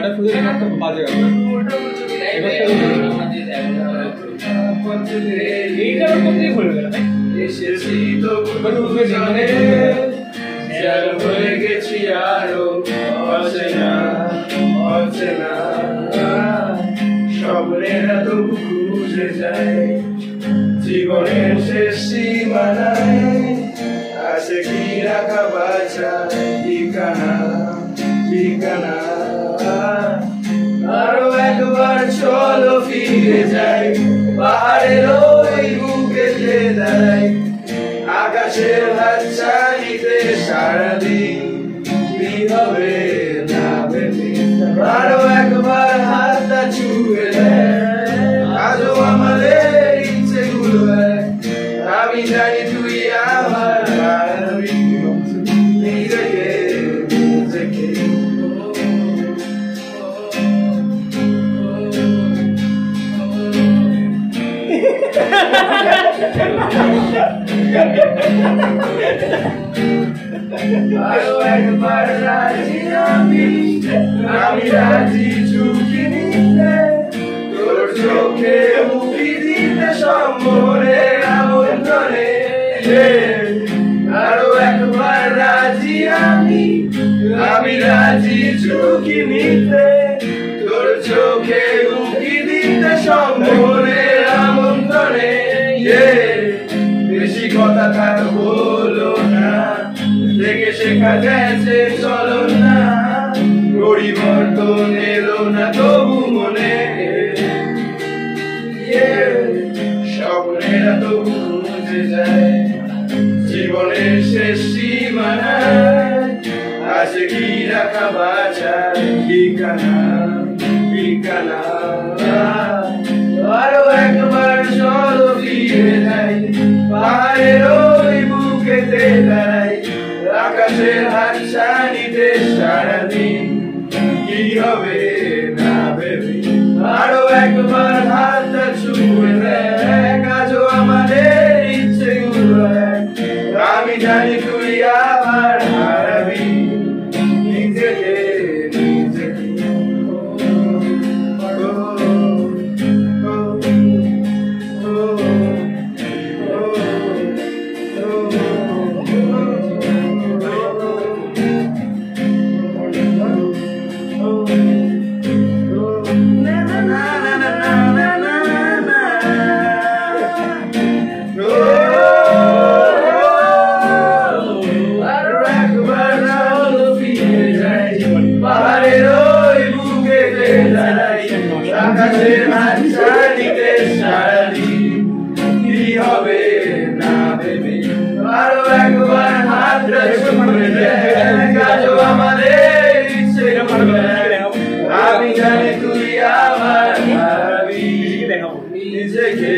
গাটা শুধু একটা বাজে গেল এইটার মধ্যেই ভুলে গেল এসেছি তো জানে যার হয়ে গেছি আরো অচেনা অচেনা স্বপ্নেরা তো খুঁজে যায় জীবনের শেষ সীমানায় আছে কি রাখা বাছা ঠিকানা ঠিকানা আরো একবার চলো ফিরে যাই পাহাড়ের ওই বুকে যে দাঁড়াই আকাশের হাতছানিতে সারাদিন কি হবে না ভেবে আরো একবার হাতটা ছুঁয়ে দেয় আজও আমাদের ইচ্ছেগুলো আমি জানি তুই আমার নিজেকে নিজেকে আরো একবার রাজি আমি রাজি ঝুঁকি নিতে তোর চোখে উকি দিতে সম্মরে আমন্ত্রণে আরো একবার রাজি আমি রাজি ঝুঁকি নিতে তোর চোখে উকি দিতে সম্মরে আমন্ত্রণে বেশি কথা থাক বলো না দেখে শেখা গেছে চলো না পরিবর্তন এলো না তবু মনে স্বপ্নেরা তবু খুঁজে যায় জীবনের শেষ সীমানায় আছে কি রাখা বাছা ঠিকানা ঠিকানা আরো একবার চলো ফিরে যাই পাহাড়ের ওই বুকেতে দাঁড়াই আকাশের হাতছানিতে সারাদিন কি হবে না ভেবে আরো একবার হাতটা ছুঁয়ে দেখ আজও আমাদের ইচ্ছেগুলো আমি জানি তুই আবার হারাবি নিজেকে নিজেকে পাহাড়ের ওই বুকেতে দাঁড়াই আকাশের হাতছানিতে সারাদিন কি হবে না ভেবে আরো একবার হাতটা ছুঁয়ে দেখ আজও আমাদের ইচ্ছে আমি জানি তুই আমার হারাবি নিজেকে